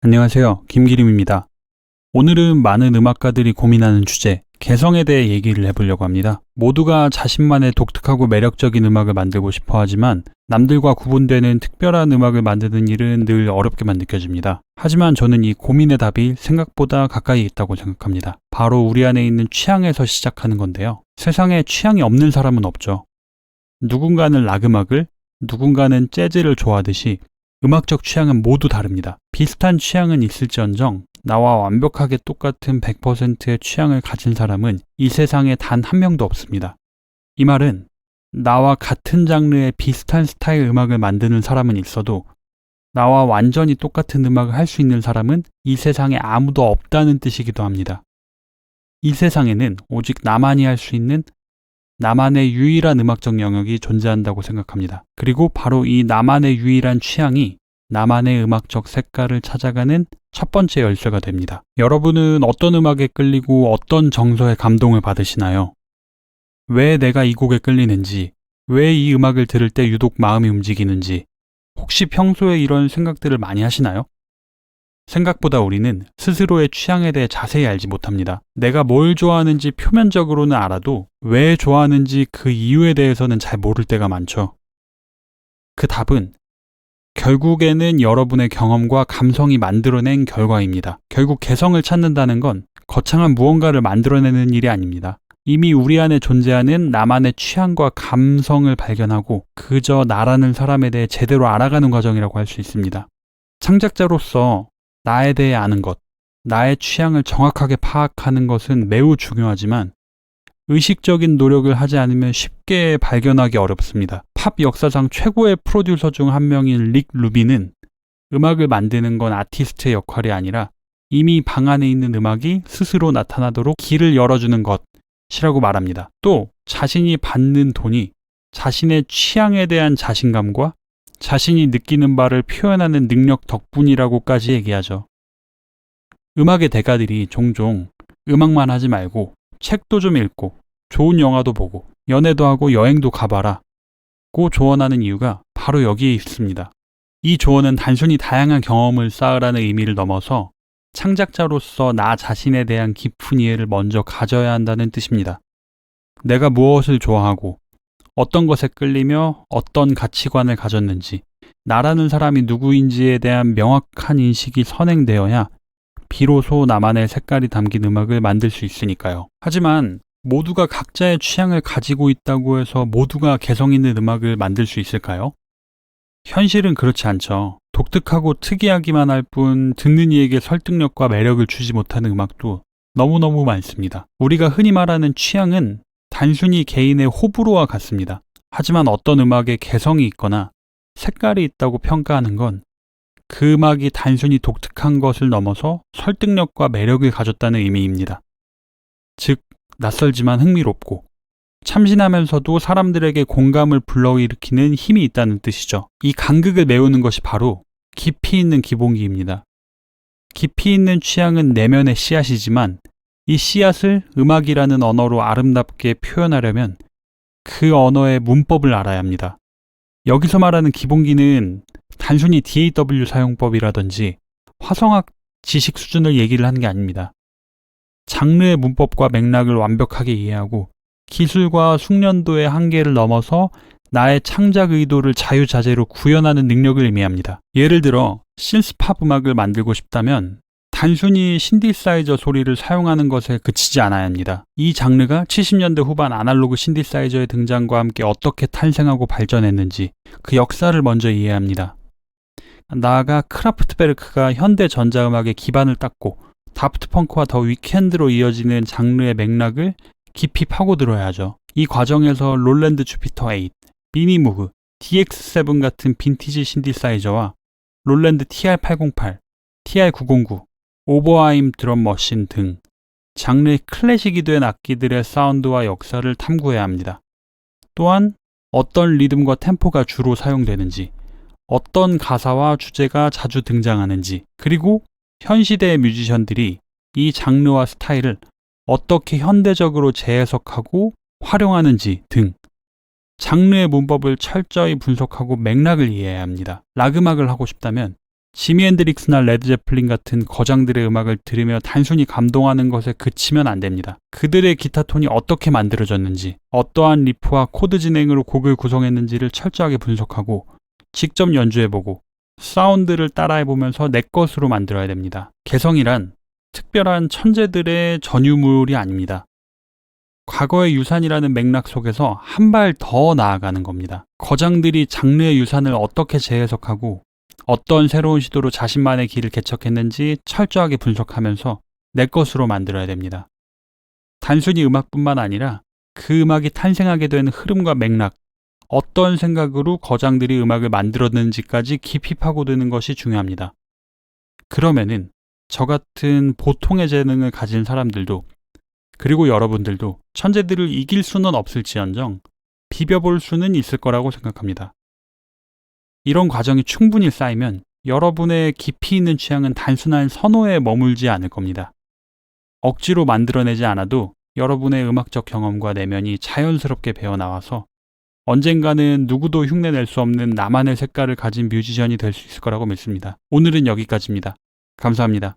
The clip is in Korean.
안녕하세요. 김기림입니다. 오늘은 많은 음악가들이 고민하는 주제, 개성에 대해 얘기를 해보려고 합니다. 모두가 자신만의 독특하고 매력적인 음악을 만들고 싶어 하지만 남들과 구분되는 특별한 음악을 만드는 일은 늘 어렵게만 느껴집니다. 하지만 저는 이 고민의 답이 생각보다 가까이 있다고 생각합니다. 바로 우리 안에 있는 취향에서 시작하는 건데요. 세상에 취향이 없는 사람은 없죠. 누군가는 락 음악을, 누군가는 재즈를 좋아하듯이 음악적 취향은 모두 다릅니다. 비슷한 취향은 있을지언정 나와 완벽하게 똑같은 100%의 취향을 가진 사람은 이 세상에 단 한 명도 없습니다. 이 말은 나와 같은 장르의 비슷한 스타일 음악을 만드는 사람은 있어도 나와 완전히 똑같은 음악을 할 수 있는 사람은 이 세상에 아무도 없다는 뜻이기도 합니다. 이 세상에는 오직 나만이 할 수 있는 나만의 유일한 음악적 영역이 존재한다고 생각합니다. 그리고 바로 이 나만의 유일한 취향이 나만의 음악적 색깔을 찾아가는 첫 번째 열쇠가 됩니다. 여러분은 어떤 음악에 끌리고 어떤 정서에 감동을 받으시나요? 왜 내가 이 곡에 끌리는지, 왜 이 음악을 들을 때 유독 마음이 움직이는지, 혹시 평소에 이런 생각들을 많이 하시나요? 생각보다 우리는 스스로의 취향에 대해 자세히 알지 못합니다. 내가 뭘 좋아하는지 표면적으로는 알아도 왜 좋아하는지 그 이유에 대해서는 잘 모를 때가 많죠. 그 답은 결국에는 여러분의 경험과 감성이 만들어낸 결과입니다. 결국 개성을 찾는다는 건 거창한 무언가를 만들어내는 일이 아닙니다. 이미 우리 안에 존재하는 나만의 취향과 감성을 발견하고 그저 나라는 사람에 대해 제대로 알아가는 과정이라고 할 수 있습니다. 창작자로서 나에 대해 아는 것, 나의 취향을 정확하게 파악하는 것은 매우 중요하지만 의식적인 노력을 하지 않으면 쉽게 발견하기 어렵습니다. 팝 역사상 최고의 프로듀서 중 한 명인 릭 루비는 음악을 만드는 건 아티스트의 역할이 아니라 이미 방 안에 있는 음악이 스스로 나타나도록 길을 열어주는 것이라고 말합니다. 또 자신이 받는 돈이 자신의 취향에 대한 자신감과 자신이 느끼는 바를 표현하는 능력 덕분이라고까지 얘기하죠. 음악의 대가들이 종종 음악만 하지 말고 책도 좀 읽고 좋은 영화도 보고 연애도 하고 여행도 가봐라 고 조언하는 이유가 바로 여기에 있습니다. 이 조언은 단순히 다양한 경험을 쌓으라는 의미를 넘어서 창작자로서 나 자신에 대한 깊은 이해를 먼저 가져야 한다는 뜻입니다. 내가 무엇을 좋아하고 어떤 것에 끌리며 어떤 가치관을 가졌는지 나라는 사람이 누구인지에 대한 명확한 인식이 선행되어야 비로소 나만의 색깔이 담긴 음악을 만들 수 있으니까요. 하지만 모두가 각자의 취향을 가지고 있다고 해서 모두가 개성 있는 음악을 만들 수 있을까요? 현실은 그렇지 않죠. 독특하고 특이하기만 할 뿐 듣는 이에게 설득력과 매력을 주지 못하는 음악도 너무너무 많습니다. 우리가 흔히 말하는 취향은 단순히 개인의 호불호와 같습니다. 하지만 어떤 음악에 개성이 있거나 색깔이 있다고 평가하는 건 그 음악이 단순히 독특한 것을 넘어서 설득력과 매력을 가졌다는 의미입니다. 즉, 낯설지만 흥미롭고 참신하면서도 사람들에게 공감을 불러일으키는 힘이 있다는 뜻이죠. 이 간극을 메우는 것이 바로 깊이 있는 기본기입니다. 깊이 있는 취향은 내면의 씨앗이지만 이 씨앗을 음악이라는 언어로 아름답게 표현하려면 그 언어의 문법을 알아야 합니다. 여기서 말하는 기본기는 단순히 DAW 사용법이라든지 화성학 지식 수준을 얘기를 하는 게 아닙니다. 장르의 문법과 맥락을 완벽하게 이해하고 기술과 숙련도의 한계를 넘어서 나의 창작 의도를 자유자재로 구현하는 능력을 의미합니다. 예를 들어 신스팝 음악을 만들고 싶다면 단순히 신디사이저 소리를 사용하는 것에 그치지 않아야 합니다. 이 장르가 70년대 후반 아날로그 신디사이저의 등장과 함께 어떻게 탄생하고 발전했는지 그 역사를 먼저 이해해야 합니다. 나아가 크라프트베르크가 현대 전자음악의 기반을 땄고 다프트 펑크와 더 위켄드로 이어지는 장르의 맥락을 깊이 파고들어야 하죠. 이 과정에서 롤랜드 주피터 8, 미니 무그, DX7 같은 빈티지 신디사이저와 롤랜드 TR-808, TR-909, 오버하임 드럼 머신 등 장르의 클래식이 된 악기들의 사운드와 역사를 탐구해야 합니다. 또한 어떤 리듬과 템포가 주로 사용되는지, 어떤 가사와 주제가 자주 등장하는지, 그리고 현 시대의 뮤지션들이 이 장르와 스타일을 어떻게 현대적으로 재해석하고 활용하는지 등 장르의 문법을 철저히 분석하고 맥락을 이해해야 합니다. 락 음악을 하고 싶다면 지미 앤드릭스나 레드 제플린 같은 거장들의 음악을 들으며 단순히 감동하는 것에 그치면 안 됩니다. 그들의 기타 톤이 어떻게 만들어졌는지, 어떠한 리프와 코드 진행으로 곡을 구성했는지를 철저하게 분석하고 직접 연주해보고 사운드를 따라해보면서 내 것으로 만들어야 됩니다. 개성이란 특별한 천재들의 전유물이 아닙니다. 과거의 유산이라는 맥락 속에서 한 발 더 나아가는 겁니다. 거장들이 장르의 유산을 어떻게 재해석하고 어떤 새로운 시도로 자신만의 길을 개척했는지 철저하게 분석하면서 내 것으로 만들어야 됩니다. 단순히 음악뿐만 아니라 그 음악이 탄생하게 된 흐름과 맥락, 어떤 생각으로 거장들이 음악을 만들었는지까지 깊이 파고드는 것이 중요합니다. 그러면은 저 같은 보통의 재능을 가진 사람들도, 그리고 여러분들도 천재들을 이길 수는 없을지언정 비벼볼 수는 있을 거라고 생각합니다. 이런 과정이 충분히 쌓이면 여러분의 깊이 있는 취향은 단순한 선호에 머물지 않을 겁니다. 억지로 만들어내지 않아도 여러분의 음악적 경험과 내면이 자연스럽게 배어나와서 언젠가는 누구도 흉내낼 수 없는 나만의 색깔을 가진 뮤지션이 될 수 있을 거라고 믿습니다. 오늘은 여기까지입니다. 감사합니다.